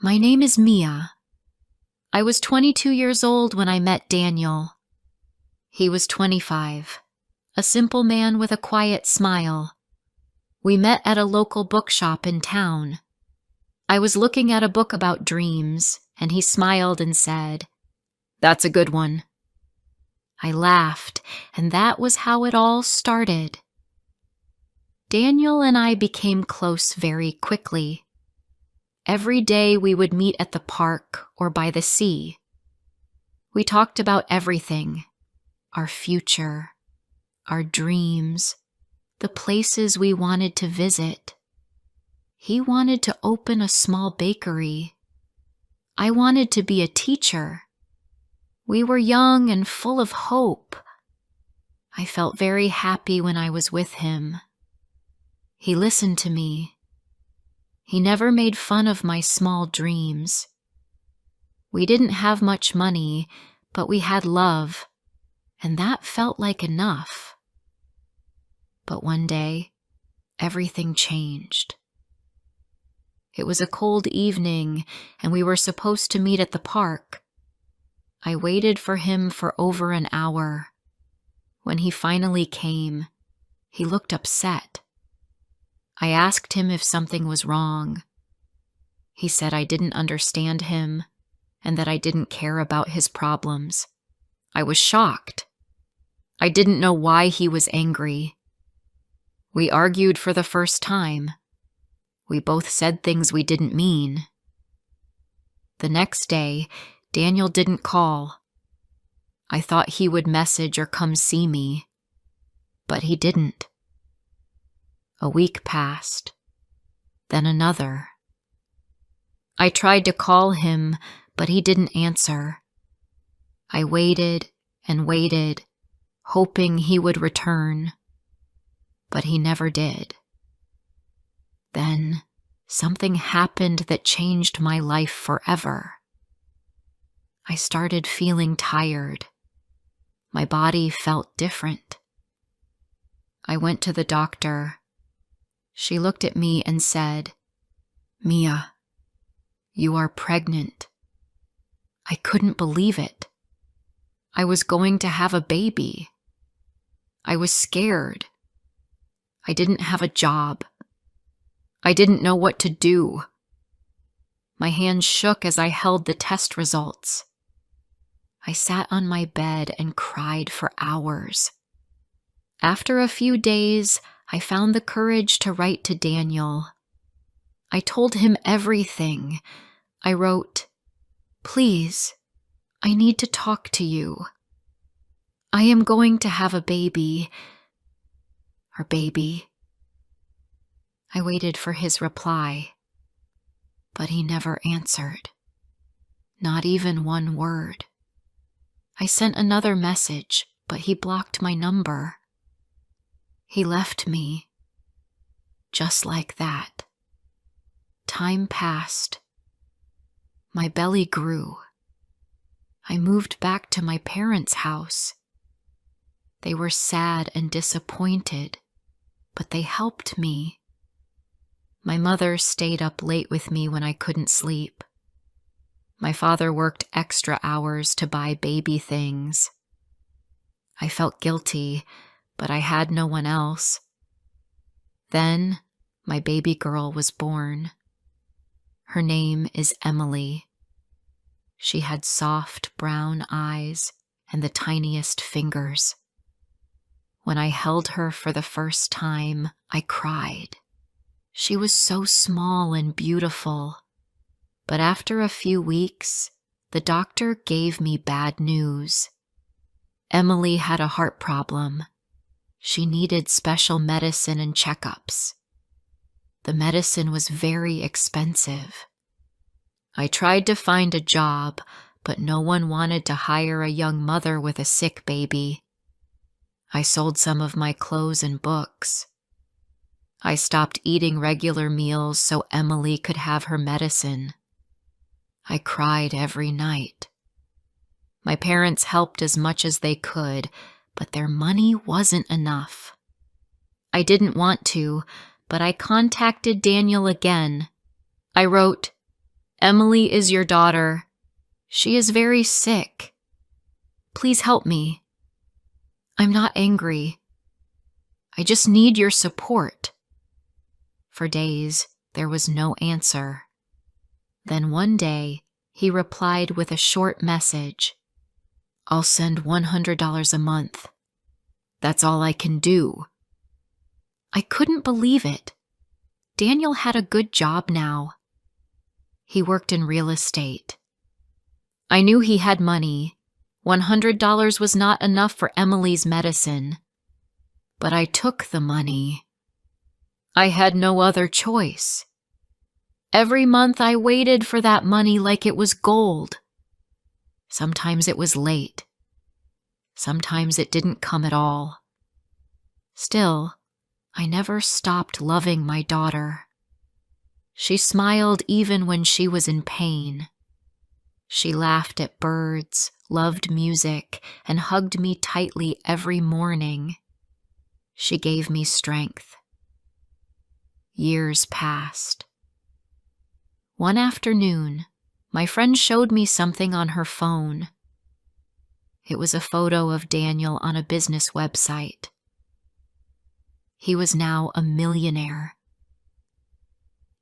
My name is Mia. I was 22 years old when I met Daniel. He was 25, a simple man with a quiet smile. We met at a local bookshop in town. I was looking at a book about dreams, and he smiled and said, "That's a good one." I laughed, and that was how it all started. Daniel and I became close very quickly. Every day we would meet at the park or by the sea. We talked about everything, our future, our dreams, the places we wanted to visit. He wanted to open a small bakery. I wanted to be a teacher. We were young and full of hope. I felt very happy when I was with him. He listened to me. He never made fun of my small dreams. We didn't have much money, but we had love, and that felt like enough. But one day, everything changed. It was a cold evening, and we were supposed to meet at the park. I waited for him for over an hour. When he finally came, he looked upset. I asked him if something was wrong. He said I didn't understand him and that I didn't care about his problems. I was shocked. I didn't know why he was angry. We argued for the first time. We both said things we didn't mean. The next day, Daniel didn't call. I thought he would message or come see me, but he didn't. A week passed, then another. I tried to call him, but he didn't answer. I waited and waited, hoping he would return, but he never did. Then something happened that changed my life forever. I started feeling tired. My body felt different. I went to the doctor. She looked at me and said, "Mia, you are pregnant." I couldn't believe it. I was going to have a baby. I was scared. I didn't have a job. I didn't know what to do. My hands shook as I held the test results. I sat on my bed and cried for hours. After a few days, I found the courage to write to Daniel. I told him everything. I wrote, "Please, I need to talk to you. I am going to have a baby. Our baby." I waited for his reply, but he never answered. Not even one word. I sent another message, but he blocked my number. He left me. Just like that. Time passed. My belly grew. I moved back to my parents' house. They were sad and disappointed, but they helped me. My mother stayed up late with me when I couldn't sleep. My father worked extra hours to buy baby things. I felt guilty, but I had no one else. Then, my baby girl was born. Her name is Emily. She had soft brown eyes and the tiniest fingers. When I held her for the first time, I cried. She was so small and beautiful. But after a few weeks, the doctor gave me bad news. Emily had a heart problem. She needed special medicine and checkups. The medicine was very expensive. I tried to find a job, but no one wanted to hire a young mother with a sick baby. I sold some of my clothes and books. I stopped eating regular meals so Emily could have her medicine. I cried every night. My parents helped as much as they could, but their money wasn't enough. I didn't want to, but I contacted Daniel again. I wrote, Emily is your daughter. She is very sick. Please help me. I'm not angry. I just need your support." For days, there was no answer. Then one day, he replied with a short message. "I'll send $100 a month. That's all I can do." I couldn't believe it. Daniel had a good job now. He worked in real estate. I knew he had money. $100 was not enough for Emily's medicine. But I took the money. I had no other choice. Every month I waited for that money like it was gold. Sometimes it was late. Sometimes it didn't come at all. Still, I never stopped loving my daughter. She smiled even when she was in pain. She laughed at birds, loved music, and hugged me tightly every morning. She gave me strength. Years passed. One afternoon, my friend showed me something on her phone. It was a photo of Daniel on a business website. He was now a millionaire.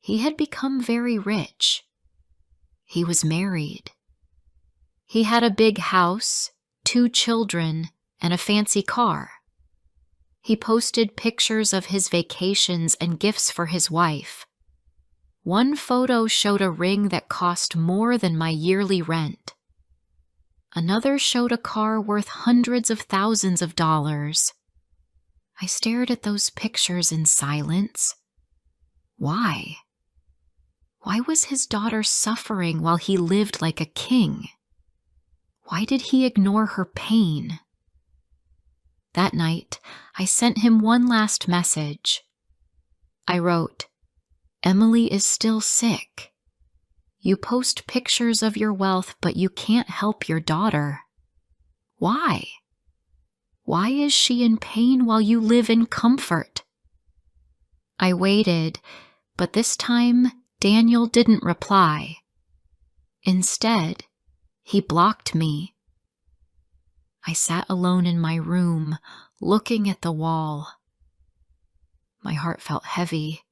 He had become very rich. He was married. He had a big house, 2 children, and a fancy car. He posted pictures of his vacations and gifts for his wife. One photo showed a ring that cost more than my yearly rent. Another showed a car worth hundreds of thousands of dollars. I stared at those pictures in silence. Why? Why was his daughter suffering while he lived like a king? Why did he ignore her pain? That night, I sent him one last message. I wrote, "Emily is still sick. You post pictures of your wealth, but you can't help your daughter. Why? Why is she in pain while you live in comfort?" I waited, but this time Daniel didn't reply. Instead, he blocked me. I sat alone in my room, looking at the wall. My heart felt heavy.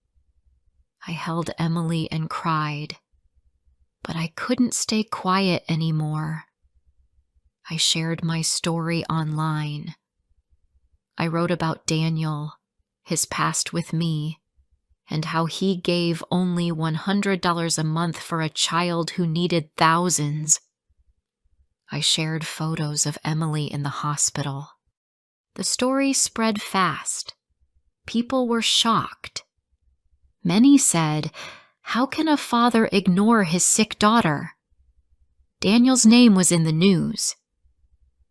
I held Emily and cried, but I couldn't stay quiet anymore. I shared my story online. I wrote about Daniel, his past with me, and how he gave only $100 a month for a child who needed thousands. I shared photos of Emily in the hospital. The story spread fast. People were shocked. Many said, "How can a father ignore his sick daughter?" Daniel's name was in the news.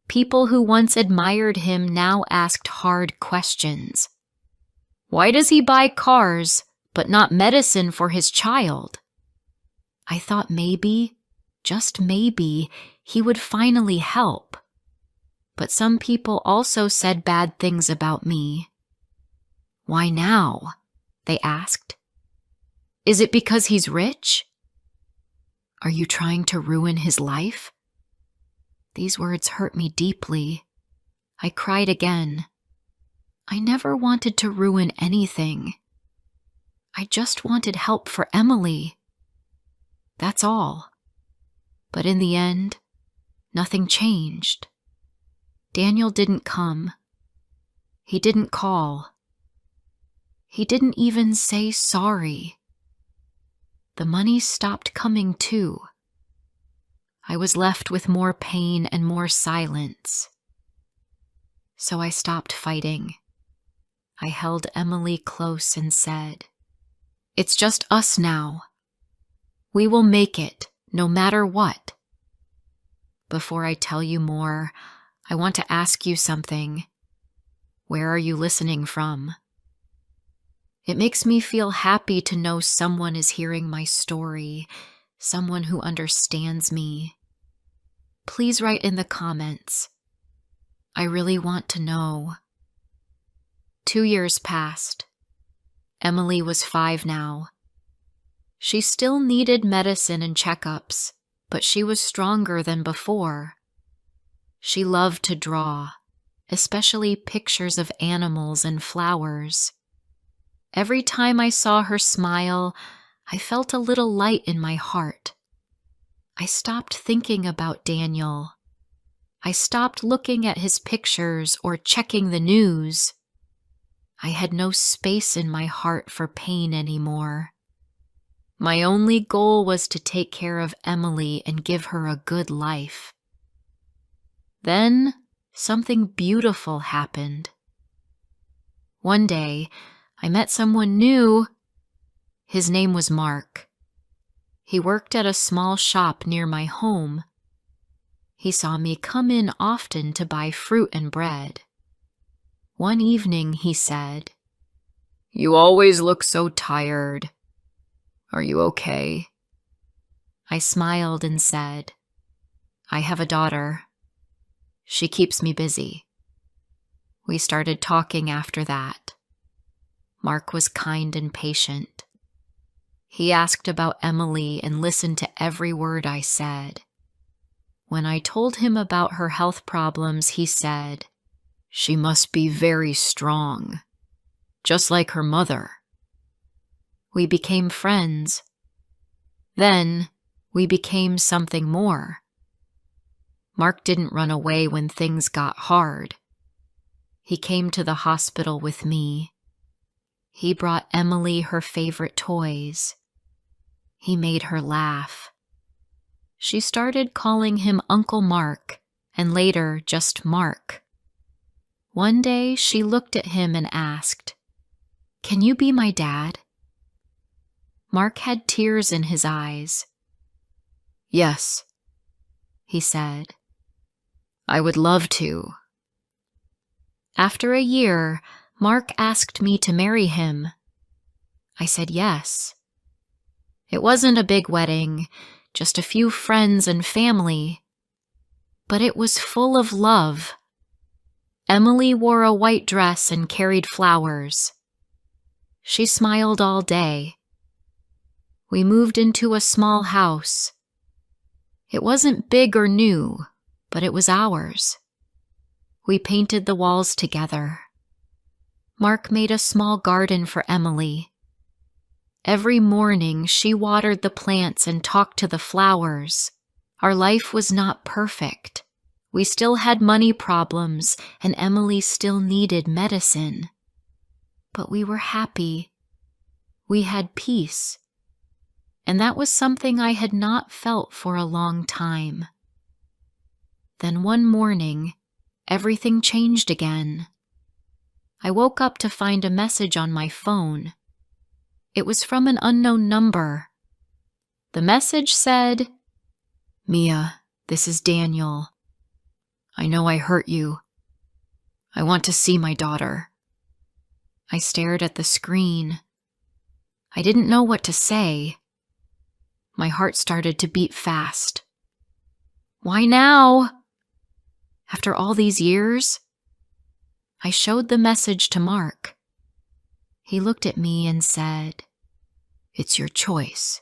People who once admired him now asked hard questions. Why does he buy cars, but not medicine for his child? I thought maybe, just maybe, he would finally help. But some people also said bad things about me. Why now? They asked. Is it because he's rich? Are you trying to ruin his life? These words hurt me deeply. I cried again. I never wanted to ruin anything. I just wanted help for Emily. That's all. But in the end, nothing changed. Daniel didn't come. He didn't call. He didn't even say sorry. The money stopped coming too. I was left with more pain and more silence. So I stopped fighting. I held Emily close and said, "It's just us now. We will make it, no matter what." Before I tell you more, I want to ask you something. Where are you listening from? It makes me feel happy to know someone is hearing my story, someone who understands me. Please write in the comments. I really want to know. 2 years passed. Emily was 5 now. She still needed medicine and checkups, but she was stronger than before. She loved to draw, especially pictures of animals and flowers. Every time I saw her smile, I felt a little light in my heart. I stopped thinking about Daniel. I stopped looking at his pictures or checking the news. I had no space in my heart for pain anymore. My only goal was to take care of Emily and give her a good life. Then something beautiful happened. One day, I met someone new. His name was Mark. He worked at a small shop near my home. He saw me come in often to buy fruit and bread. One evening he said, "You always look so tired. Are you okay?" I smiled and said, "I have a daughter. She keeps me busy." We started talking after that. Mark was kind and patient. He asked about Emily and listened to every word I said. When I told him about her health problems, he said, "She must be very strong, just like her mother." We became friends. Then we became something more. Mark didn't run away when things got hard. He came to the hospital with me. He brought Emily her favorite toys. He made her laugh. She started calling him Uncle Mark, and later just Mark. One day she looked at him and asked, "Can you be my dad?" Mark had tears in his eyes. "Yes," he said. "I would love to." After a year, Mark asked me to marry him. I said yes. It wasn't a big wedding, just a few friends and family, but it was full of love. Emily wore a white dress and carried flowers. She smiled all day. We moved into a small house. It wasn't big or new, but it was ours. We painted the walls together. Mark made a small garden for Emily. Every morning she watered the plants and talked to the flowers. Our life was not perfect. We still had money problems, and Emily still needed medicine. But we were happy. We had peace. And that was something I had not felt for a long time. Then one morning, everything changed again. I woke up to find a message on my phone. It was from an unknown number. The message said, "Mia, this is Daniel. I know I hurt you. I want to see my daughter." I stared at the screen. I didn't know what to say. My heart started to beat fast. Why now? After all these years? I showed the message to Mark. He looked at me and said, "It's your choice.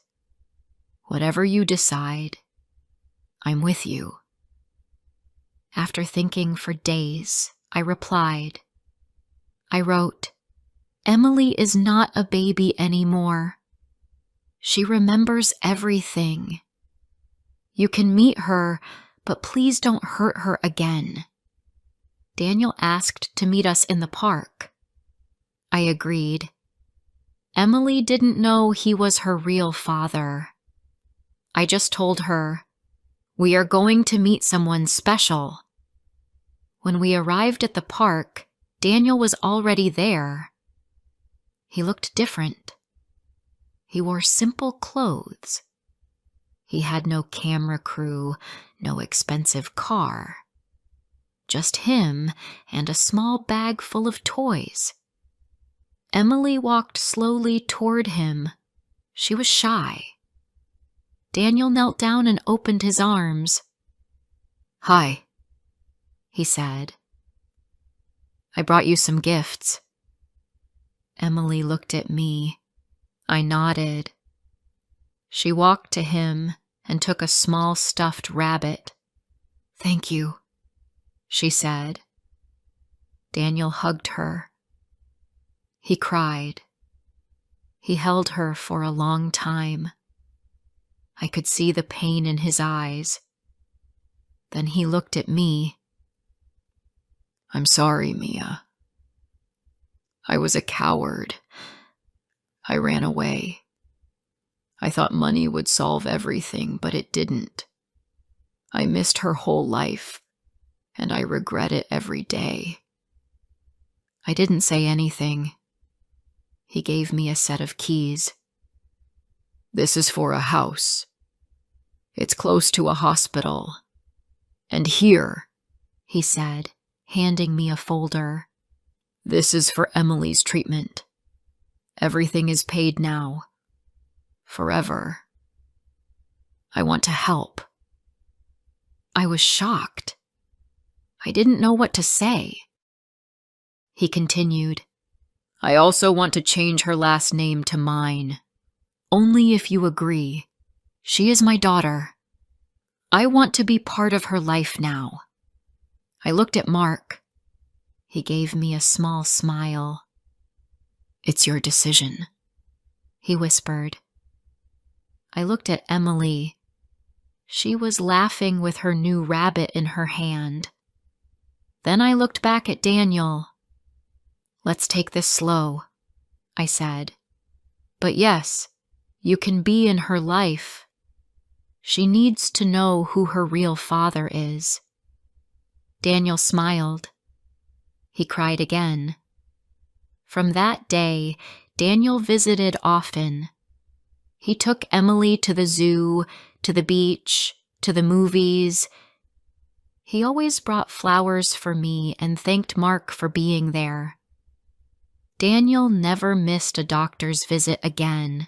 Whatever you decide, I'm with you." After thinking for days, I replied. I wrote, "Emily is not a baby anymore. She remembers everything. You can meet her, but please don't hurt her again." Daniel asked to meet us in the park. I agreed. Emily didn't know he was her real father. I just told her, "We are going to meet someone special." When we arrived at the park, Daniel was already there. He looked different. He wore simple clothes. He had no camera crew, no expensive car. Just him and a small bag full of toys. Emily walked slowly toward him. She was shy. Daniel knelt down and opened his arms. "Hi," he said. "I brought you some gifts." Emily looked at me. I nodded. She walked to him and took a small stuffed rabbit. "Thank you," she said. Daniel hugged her. He cried. He held her for a long time. I could see the pain in his eyes. Then he looked at me. "I'm sorry, Mia. I was a coward. I ran away. I thought money would solve everything, but it didn't. I missed her whole life, and I regret it every day." I didn't say anything. He gave me a set of keys. "This is for a house. It's close to a hospital. And here," he said, handing me a folder, "this is for Emily's treatment. Everything is paid now. Forever. I want to help." I was shocked. I didn't know what to say. He continued, "I also want to change her last name to mine. Only if you agree. She is my daughter. I want to be part of her life now." I looked at Mark. He gave me a small smile. "It's your decision," he whispered. I looked at Emily. She was laughing with her new rabbit in her hand. Then I looked back at Daniel. "Let's take this slow," I said. "But yes, you can be in her life. She needs to know who her real father is." Daniel smiled. He cried again. From that day, Daniel visited often. He took Emily to the zoo, to the beach, to the movies. He always brought flowers for me and thanked Mark for being there. Daniel never missed a doctor's visit again.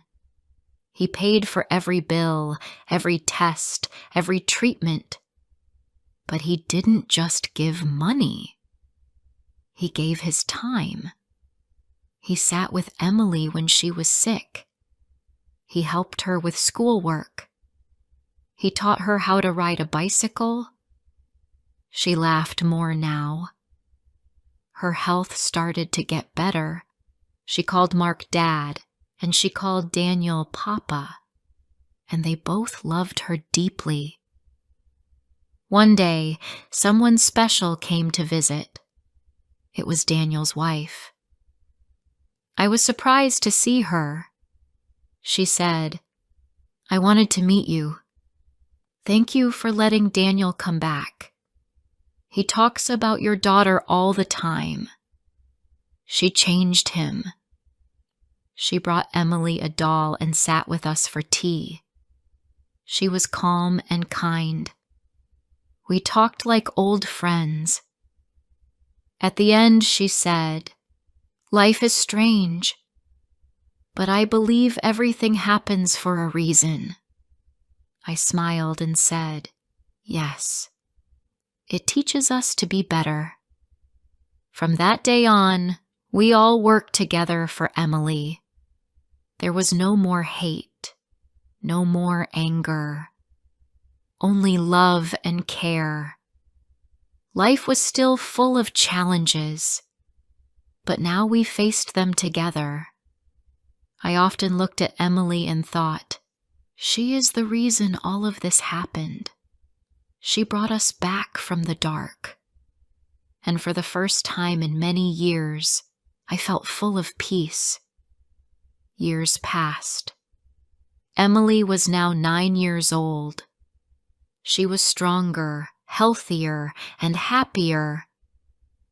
He paid for every bill, every test, every treatment. But he didn't just give money. He gave his time. He sat with Emily when she was sick. He helped her with schoolwork. He taught her how to ride a bicycle. She laughed more now. Her health started to get better. She called Mark Dad, and she called Daniel Papa, and they both loved her deeply. One day, someone special came to visit. It was Daniel's wife. I was surprised to see her. She said, "I wanted to meet you. Thank you for letting Daniel come back. He talks about your daughter all the time. She changed him." She brought Emily a doll and sat with us for tea. She was calm and kind. We talked like old friends. At the end, she said, "Life is strange, but I believe everything happens for a reason." I smiled and said, "Yes. It teaches us to be better." From that day on, we all worked together for Emily. There was no more hate, no more anger, only love and care. Life was still full of challenges, but now we faced them together. I often looked at Emily and thought, she is the reason all of this happened. She brought us back from the dark. And for the first time in many years, I felt full of peace. Years passed. Emily was now 9 years old. She was stronger, healthier, and happier.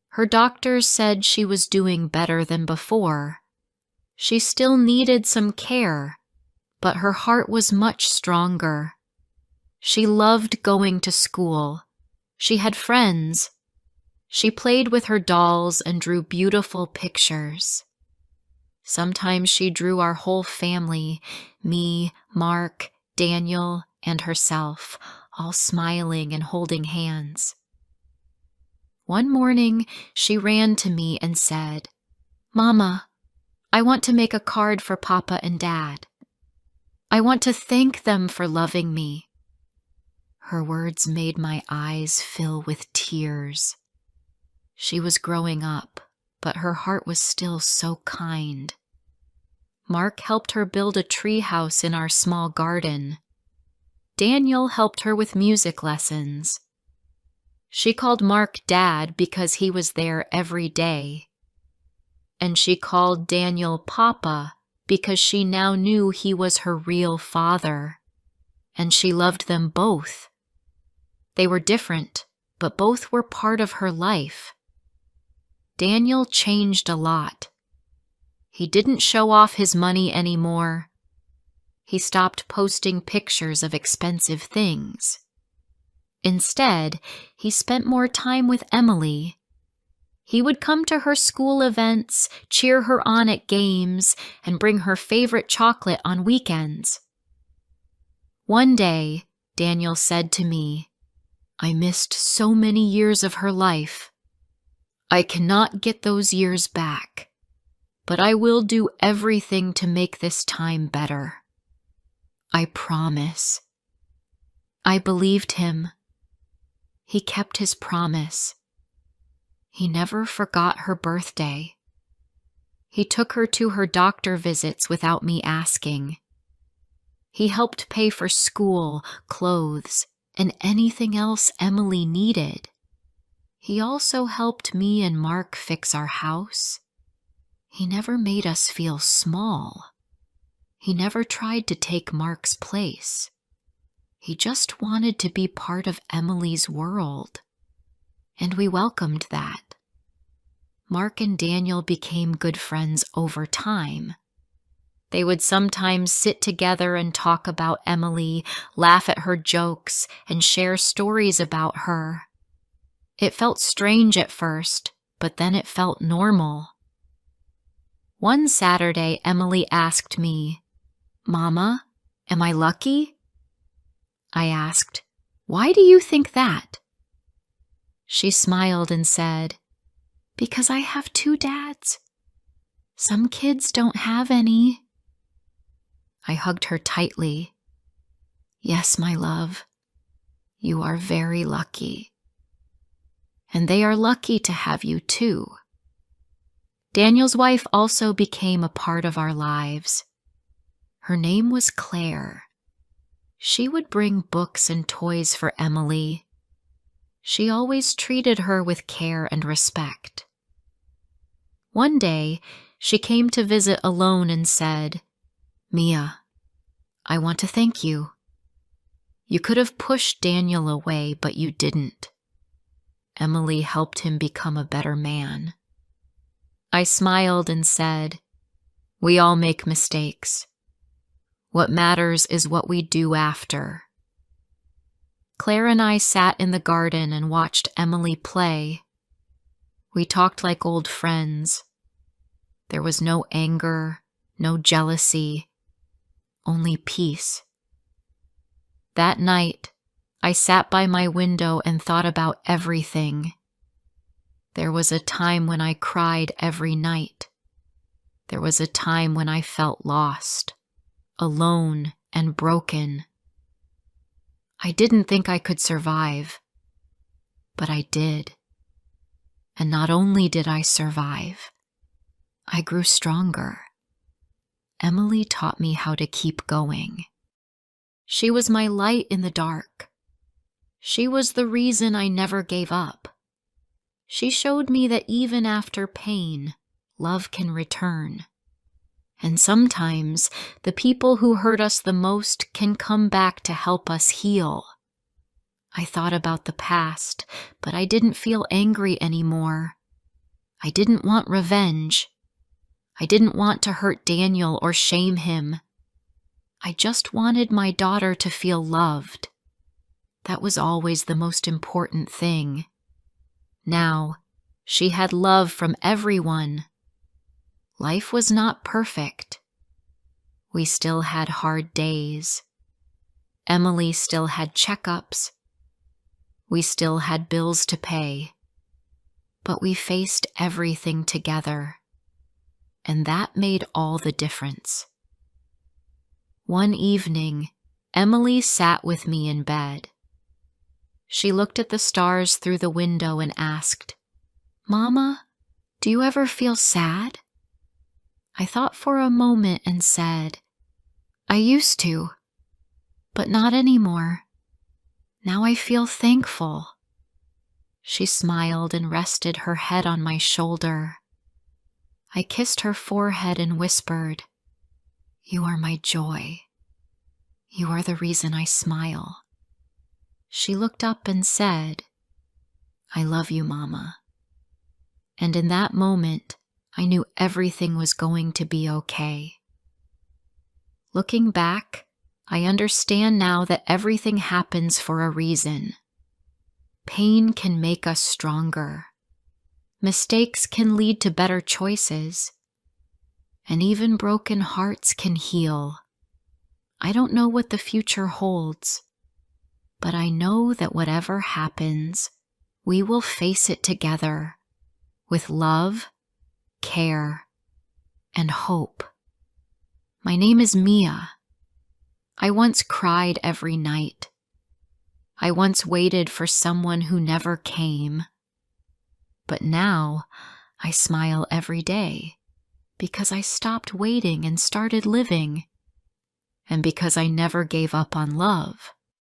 Her doctors said she was doing better than before. She still needed some care, but her heart was much stronger. She loved going to school. She had friends. She played with her dolls and drew beautiful pictures. Sometimes she drew our whole family, me, Mark, Daniel, and herself, all smiling and holding hands. One morning, she ran to me and said, "Mama, I want to make a card for Papa and Dad." I want to thank them for loving me." Her words made my eyes fill with tears. She was growing up, but her heart was still so kind. Mark helped her build a tree house in our small garden. Daniel helped her with music lessons. She called Mark Dad because he was there every day. And she called Daniel Papa because she now knew he was her real father. And she loved them both. They were different, but both were part of her life. Daniel changed a lot. He didn't show off his money anymore. He stopped posting pictures of expensive things. Instead, he spent more time with Emily. He would come to her school events, cheer her on at games, and bring her favorite chocolate on weekends. One day, Daniel said to me, "I missed so many years of her life. I cannot get those years back, but I will do everything to make this time better. I promise." I believed him. He kept his promise. He never forgot her birthday. He took her to her doctor visits without me asking. He helped pay for school, clothes, and anything else Emily needed. He also helped me and Mark fix our house. He never made us feel small. He never tried to take Mark's place. He just wanted to be part of Emily's world. And we welcomed that. Mark and Daniel became good friends over time. They would sometimes sit together and talk about Emily, laugh at her jokes, and share stories about her. It felt strange at first, but then it felt normal. One Saturday, Emily asked me, "Mama, am I lucky?" I asked, "Why do you think that?" She smiled and said, "Because I have 2 dads. Some kids don't have any." I hugged her tightly. "Yes, my love, you are very lucky. And they are lucky to have you too." Daniel's wife also became a part of our lives. Her name was Claire. She would bring books and toys for Emily. She always treated her with care and respect. One day, she came to visit alone and said, "Mia, I want to thank you. You could have pushed Daniel away, but you didn't. Emily helped him become a better man." I smiled and said, "We all make mistakes. What matters is what we do after." Claire and I sat in the garden and watched Emily play. We talked like old friends. There was no anger, no jealousy, only peace. That night, I sat by my window and thought about everything. There was a time when I cried every night. There was a time when I felt lost, alone and broken. I didn't think I could survive, but I did. And not only did I survive, I grew stronger. Emily taught me how to keep going. She was my light in the dark. She was the reason I never gave up. She showed me that even after pain, love can return. And sometimes the people who hurt us the most can come back to help us heal. I thought about the past, but I didn't feel angry anymore. I didn't want revenge. I didn't want to hurt Daniel or shame him. I just wanted my daughter to feel loved. That was always the most important thing. Now, she had love from everyone. Life was not perfect. We still had hard days. Emily still had checkups. We still had bills to pay. But we faced everything together. And that made all the difference. One evening, Emily sat with me in bed. She looked at the stars through the window and asked, "Mama, do you ever feel sad?" I thought for a moment and said, "I used to, but not anymore. Now I feel thankful." She smiled and rested her head on my shoulder. I kissed her forehead and whispered, "You are my joy. You are the reason I smile." She looked up and said, "I love you, Mama." And in that moment, I knew everything was going to be okay. Looking back, I understand now that everything happens for a reason. Pain can make us stronger. Mistakes can lead to better choices. And even broken hearts can heal. I don't know what the future holds, but I know that whatever happens, we will face it together with love, care, and hope. My name is Mia. I once cried every night. I once waited for someone who never came. But now I smile every day because I stopped waiting and started living, and because I never gave up on love.